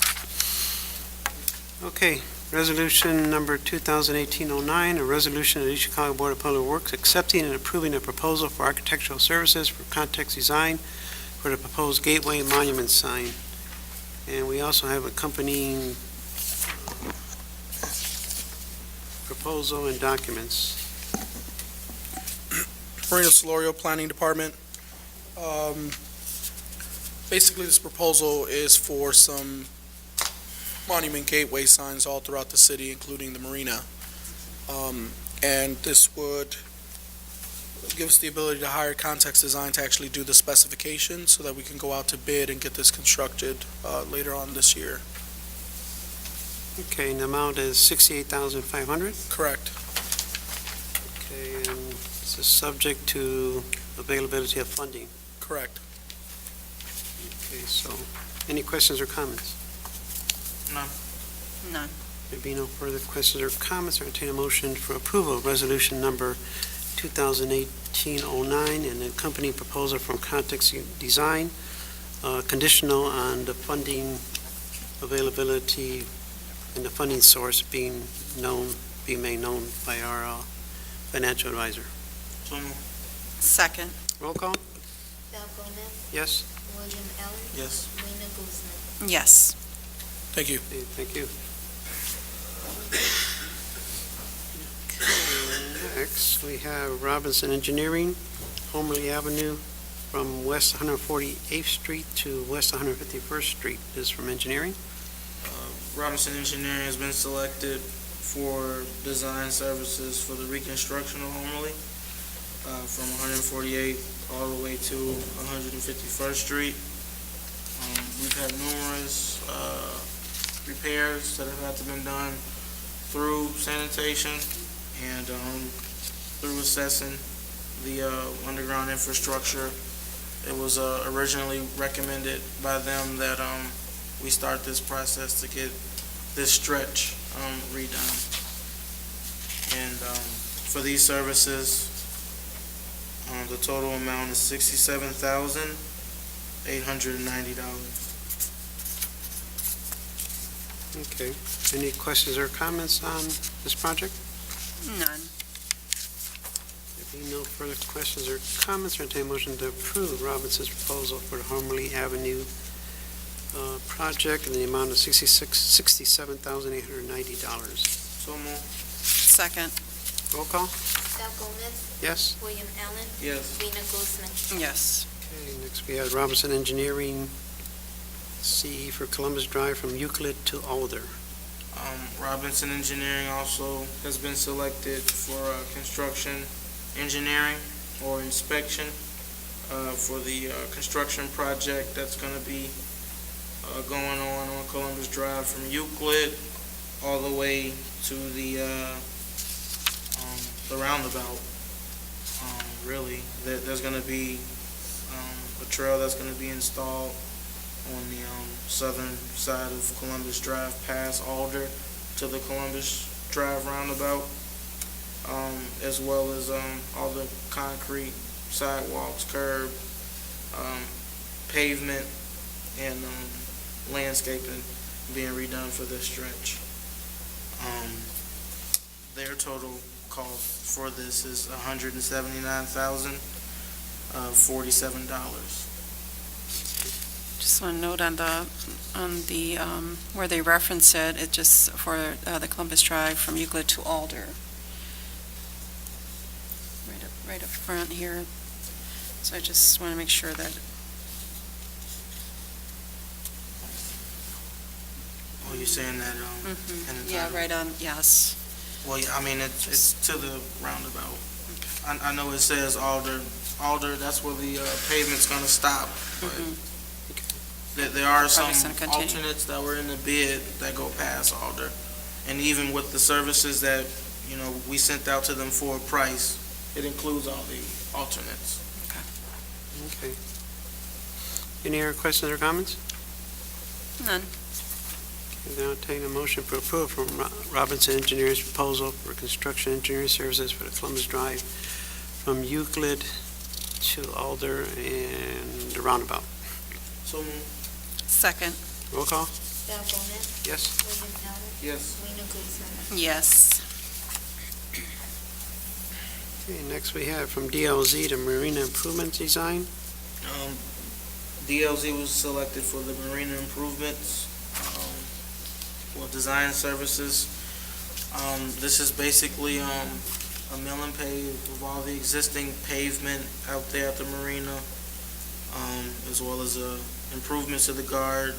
Okay, resolution number 2018-09, a resolution of the East Chicago Board of Public Works accepting and approving a proposal for architectural services for context design for the proposed Gateway Monument sign. And we also have accompanying proposal and documents. Marina Solorio, Planning Department. Basically, this proposal is for some monument gateway signs all throughout the city, including the marina. And this would give us the ability to hire Context Design to actually do the specifications so that we can go out to bid and get this constructed later on this year. Okay, and the amount is $68,500. Correct. Okay, and this is subject to availability of funding. Correct. Okay, so any questions or comments? None. There be no further questions or comments. I entertain a motion for approval of resolution number 2018-09 and the accompanying proposal from Context Design, conditional on the funding availability and the funding source being made known by our financial advisor. So moved. Second. Roll call? Val Gomez, Yes? William Allen, Yes. Rena Guzman. Yes. Thank you. Okay, thank you. Okay, next, we have Robinson Engineering, Homerly Avenue from West 148th Street to West 151st Street. This is from engineering. Robinson Engineering has been selected for design services for the reconstruction of Homerly, from 148 all the way to 151st Street. We've had numerous repairs that have had to be done through sanitation and through assessing the underground infrastructure. It was originally recommended by them that we start this process to get this stretch redone. And for these services, the total amount is $67,890. Okay. Any questions or comments on this project? None. There being no further questions or comments, entertain a motion to approve Robinson's proposal for the Harmony Avenue project in the amount of $67,890. So moved. Second. Roll call? Del Gomez, Yes? William Allen, Yes. Rena Guzman. Yes. Okay, next we have Robinson Engineering, CE for Columbus Drive from Euclid to Alder. Robinson Engineering also has been selected for construction engineering or inspection for the construction project that's going to be going on Columbus Drive from Euclid all the way to the roundabout. Really, there's going to be a trail that's going to be installed on the southern side of Columbus Drive past Alder to the Columbus Drive roundabout, as well as all the concrete sidewalks, curb, pavement, and landscaping being redone for this stretch. Their total cost for this is $179,047. Just want to note on the, where they reference it, it just for the Columbus Drive from Euclid to Alder. Right up front here. So I just want to make sure that, Oh, you're saying that, in the yeah, title? right on, yes. Well, yeah, I mean, it's to the roundabout. I know it says Alder, that's where the pavement's gonna stop, but there are some Project's gonna continue. alternates that were in the bid that go past Alder. And even with the services that, we sent out to them for a price, it includes all the alternates. Okay. Any other questions or comments? None. Now entertain a motion for approval from Robinson Engineers' proposal for construction engineering services for the Columbus Drive from Euclid to Alder and the roundabout. So moved. Second. Roll call? Del Gomez, Yes? William Allen, Yes. Rena Guzman. Yes. Okay, next we have from DLZ, the Marina Improvement Design. DLZ was selected for the marina improvements, or design services. This is basically a mill and pave of all the existing pavement out there at the marina, as well as improvements to the guard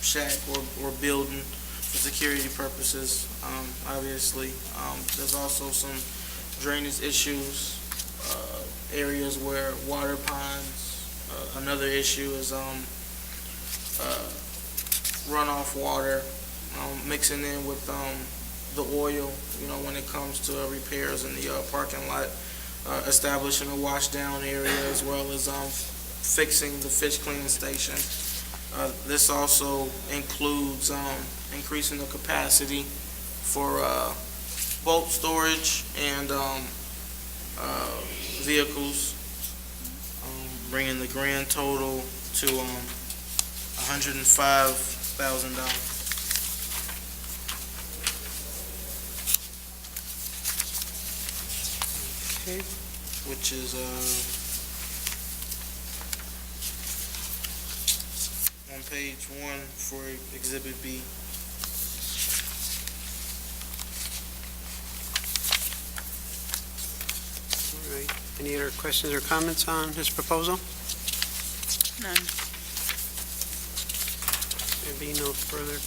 shack or building for security purposes, obviously. There's also some drainage issues, areas where water ponds. Another issue is runoff water mixing in with the oil, when it comes to repairs in the parking lot, establishing a wash down area as well as fixing the fish cleaning station. This also includes increasing the capacity for boat storage and vehicles, bringing the grand total to $105,000. Okay. Which is on page 1 for Exhibit B. All right. Any other questions or comments on this proposal? None. There being no further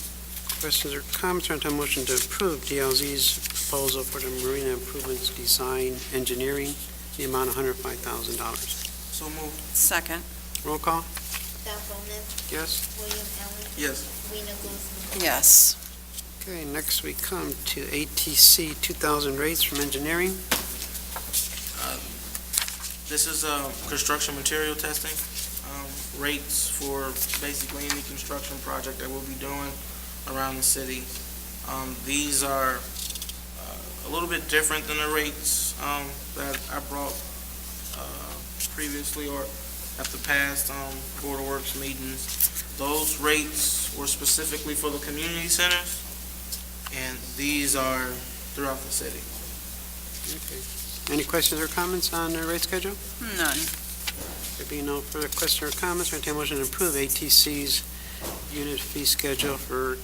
questions or comments, or a motion to approve DLZ's proposal for the Marina Improvements Design Engineering, the amount of $105,000. So moved. Second. Roll call? Del Gomez, Yes? William Allen, Yes. Rena Guzman. Yes. Okay, next we come to ATC 2000 rates from engineering. This is construction material testing, rates for basically any construction project that we'll be doing around the city. These are a little bit different than the rates that I brought previously or at the past Board of Works meetings. Those rates were specifically for the community centers, and these are throughout the city. Any questions or comments on the rate schedule? None. There being no further questions or comments, I entertain a motion to approve ATC's unit fee schedule for,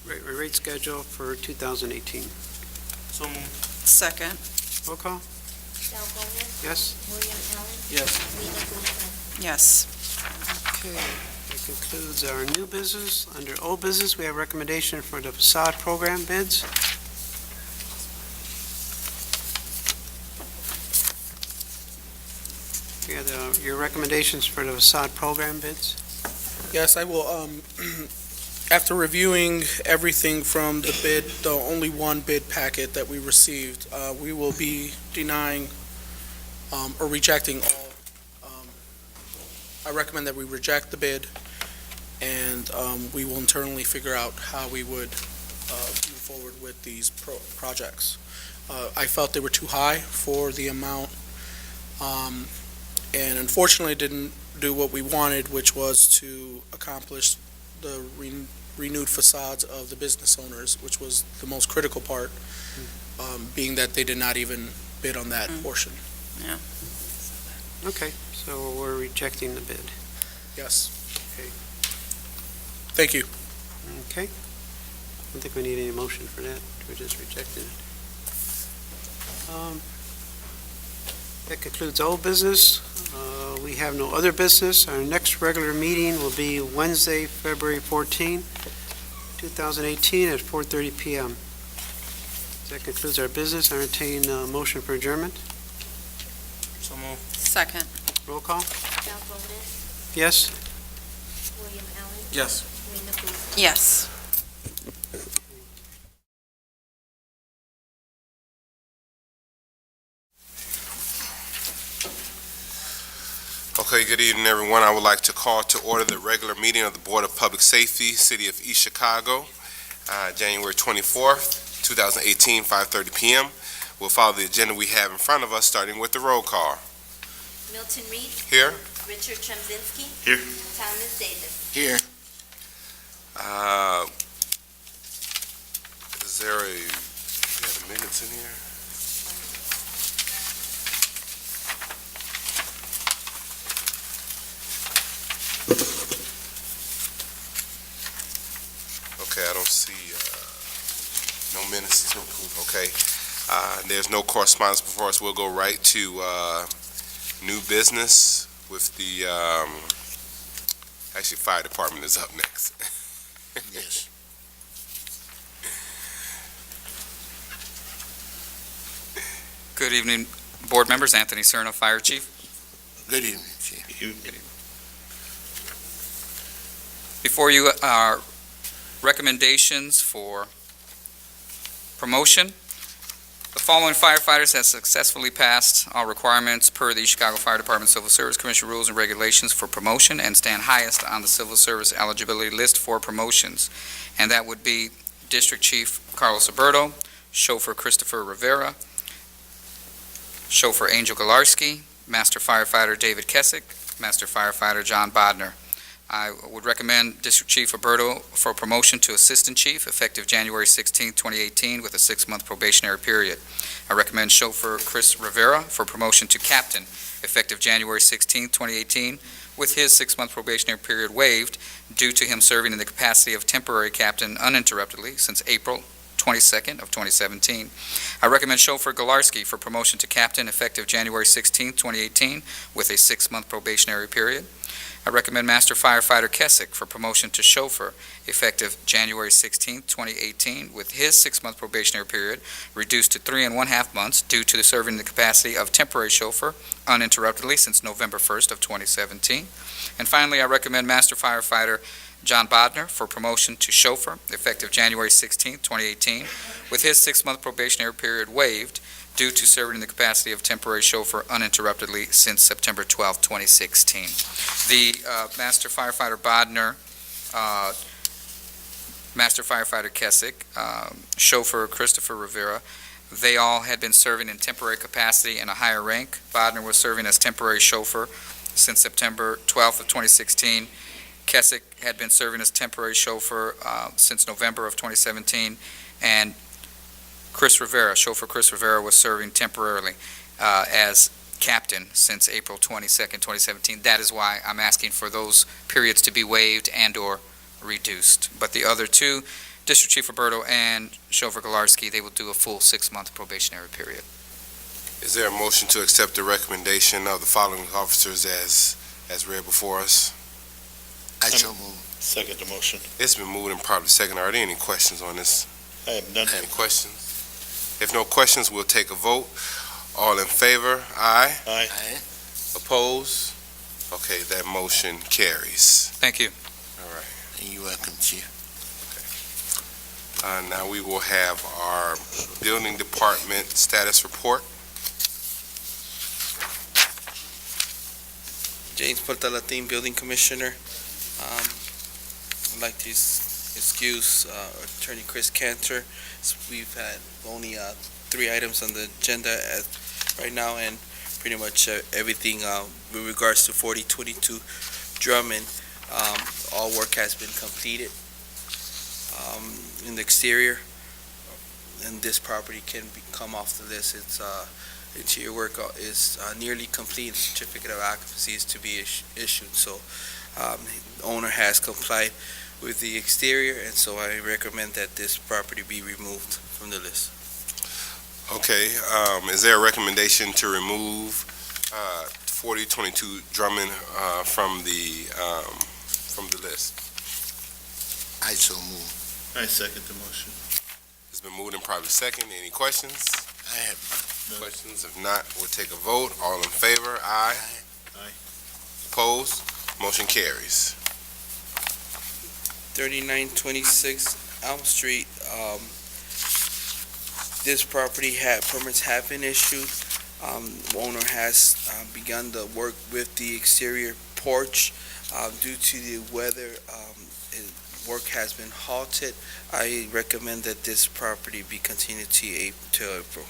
rate schedule for 2018. So moved. Second. Roll call? Del Gomez, Yes? William Allen, Yes. Rena Guzman. Yes. Okay, that concludes our new business. Under old business, we have recommendation for the facade program bids. We have your recommendations for the facade program bids. Yes, I will, after reviewing everything from the bid, the only one bid packet that we received, we will be denying or rejecting all. I recommend that we reject the bid, and we will internally figure out how we would move forward with these projects. I felt they were too high for the amount, and unfortunately didn't do what we wanted, which was to accomplish the renewed facades of the business owners, which was the most critical part, being that they did not even bid on that portion. Okay, so we're rejecting the bid. Yes. Okay. Thank you. Okay. I don't think we need any motion for that. We're just rejecting it. That concludes old business. We have no other business. Our next regular meeting will be Wednesday, February 14, 2018 at 4:30 p.m. That concludes our business. I entertain a motion for adjournment. So moved. Second. Roll call? Del Gomez, Yes? William Allen, Yes. Rena Guzman. Yes. Okay, good evening, everyone. I would like to call to order the regular meeting of the Board of Public Safety, City of East Chicago, January 24th, 2018, 5:30 p.m. We'll follow the agenda we have in front of us, starting with the roll call. Milton Reed, Here? Richard Chemzinski. Here. Thomas Davis. Here. Is there a, you have the minutes in here? Okay, I don't see, no minutes to approve, okay. There's no correspondence before us. We'll go right to, new business with the, actually, fire department is up next. Yes. Good evening, board members. Anthony Cerno, Fire Chief. Good evening, Chief. Before you are recommendations for promotion. The following firefighters have successfully passed all requirements per the Chicago Fire Department Civil Service Commission rules and regulations for promotion and stand highest on the civil service eligibility list for promotions. And that would be District Chief Carlos Alberto, Chauffeur Christopher Rivera, Chauffeur Angel Galarski, Master Firefighter David Kessick, Master Firefighter John Bodner. I would recommend District Chief Alberto for promotion to Assistant Chief effective January 16, 2018 with a 6-month probationary period. I recommend Chauffeur Chris Rivera for promotion to Captain effective January 16, 2018 with his 6-month probationary period waived due to him serving in the capacity of temporary captain uninterruptedly since April 22nd of 2017. I recommend Chauffeur Galarski for promotion to Captain effective January 16, 2018 with a 6-month probationary period. I recommend Master Firefighter Kessick for promotion to Chauffeur effective January 16, 2018 with his 6-month probationary period reduced to 3.5 months due to serving in the capacity of temporary chauffeur uninterruptedly since November 1st of 2017. And finally, I recommend Master Firefighter John Bodner for promotion to Chauffeur effective January 16, 2018 with his 6-month probationary period waived due to serving in the capacity of temporary chauffeur uninterruptedly since September 12, 2016. The Master Firefighter Bodner, Master Firefighter Kessick, Chauffeur Christopher Rivera, They all had been serving in temporary capacity in a higher rank. Bodner was serving as temporary chauffeur since September 12th of 2016. Kessick had been serving as temporary chauffeur since November of 2017. And chauffeur Chris Rivera was serving temporarily as captain since April 22nd, 2017. That is why I'm asking for those periods to be waived and/or reduced. But the other two, District Chief Roberto and Chauffeur Galarski, they will do a full 6-month probationary period. Is there a motion to accept the recommendation of the following officers as read before us? I so move. Second the motion. It's been moved and probably second. Are there any questions on this? I have none. Any questions? If no questions, we'll take a vote. All in favor? Aye. Aye. Aye. Opposed? Okay, that motion carries. Thank you. All right. You're welcome, Chief. Now we will have our building department status report. James Portalatin, Building Commissioner. I'd like to excuse Attorney Chris Cantor. We've had only 3 items on the agenda right now, and pretty much everything with regards to 4022 Drummond, all work has been completed in the exterior, and this property can come off the list. Its interior work is nearly complete. Certificate of occupancy is to be issued, so the owner has complied with the exterior, and so I recommend that this property be removed from the list. Okay, is there a recommendation to remove 4022 Drummond from the list? I so move. I second the motion. It's been moved and probably second. Any questions? I have No. Questions? If not, we'll take a vote. All in favor? Aye. Aye. Opposed? Motion carries. 3926 Elm Street, this property permits have been issued. Owner has begun the work with the exterior porch. Due to the weather, work has been halted. I recommend that this property be continued to April.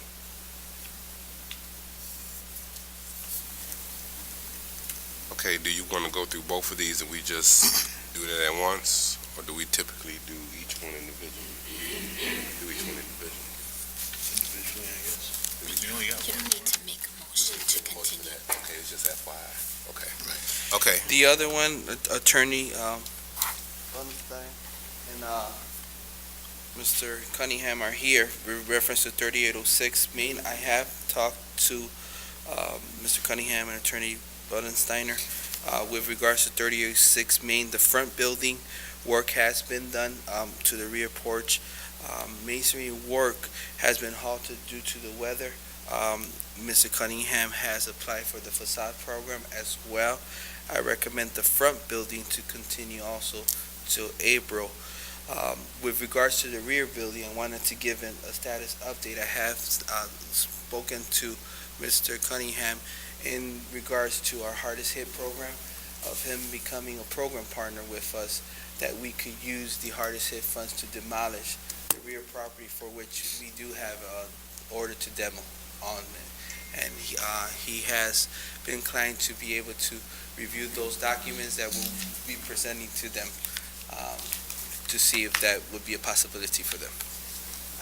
Okay, do you want to go through both of these and we just do that at once? Or do we typically do each one individually? Do each one individually? Individually, I guess. We only got You one. don't need to make a motion to continue. Okay, it's just FYI. Okay. Right. Okay. The other one, Attorney Bunstein and Mr. Cunningham are here with reference to 3806 Main. I have talked to Mr. Cunningham and Attorney Bunsteiner with regards to 3806 Main. The front building work has been done to the rear porch. Masonry work has been halted due to the weather. Mr. Cunningham has applied for the facade program as well. I recommend the front building to continue also till April. With regards to the rear building, I wanted to give a status update. I have spoken to Mr. Cunningham in regards to our hardest hit program, of him becoming a program partner with us, that we could use the hardest hit funds to demolish the rear property, for which we do have order to demo on it. And he has been inclined to be able to review those documents that we'll be presenting to them to see if that would be a possibility for them.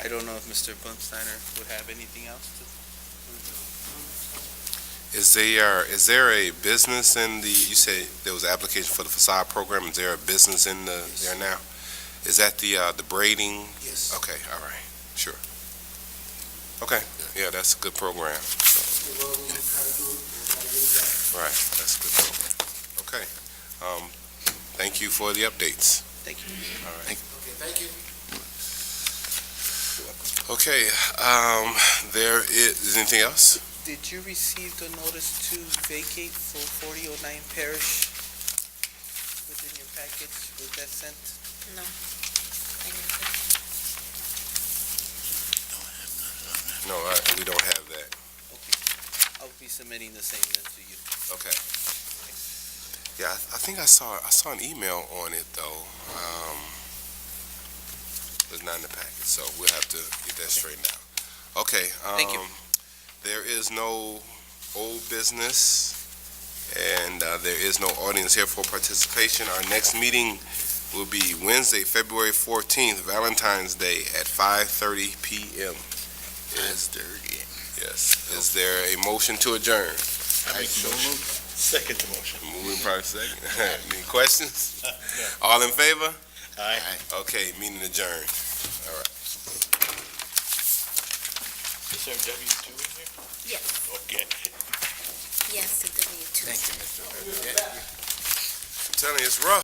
I don't know if Mr. Bunsteiner would have anything else to. Is there a business in the, you said there was an application for the facade program, is there a business in there now? Is that the braiding? Yes. Okay, all right, sure. Okay, yeah, that's a good program. Right, that's a good program. Okay, thank you for the updates. Thank you. All right. Okay, thank you. Okay, there is anything else? Did you receive the notice to vacate for 4009 Parish within your package? Was that sent? No. I didn't. No, we don't have that. Okay. I'll be submitting the same then to you. Okay. Yeah, I think I saw an email on it though. It was not in the packet, so we'll have to get that straightened out. Okay. Thank you. There is no old business, and there is no audience here for participation. Our next meeting will be Wednesday, February 14th, Valentine's Day at 5:30 p.m. That's dirty. Yes. Is there a motion to adjourn? I make the motion. Second the motion. Moving probably second. Any questions? All in favor? Aye. Okay, meeting adjourned. Is there a W-2 in here? Yes, Okay. yes, the W-2. Thank you, Mr. President. I'm telling you, it's rough.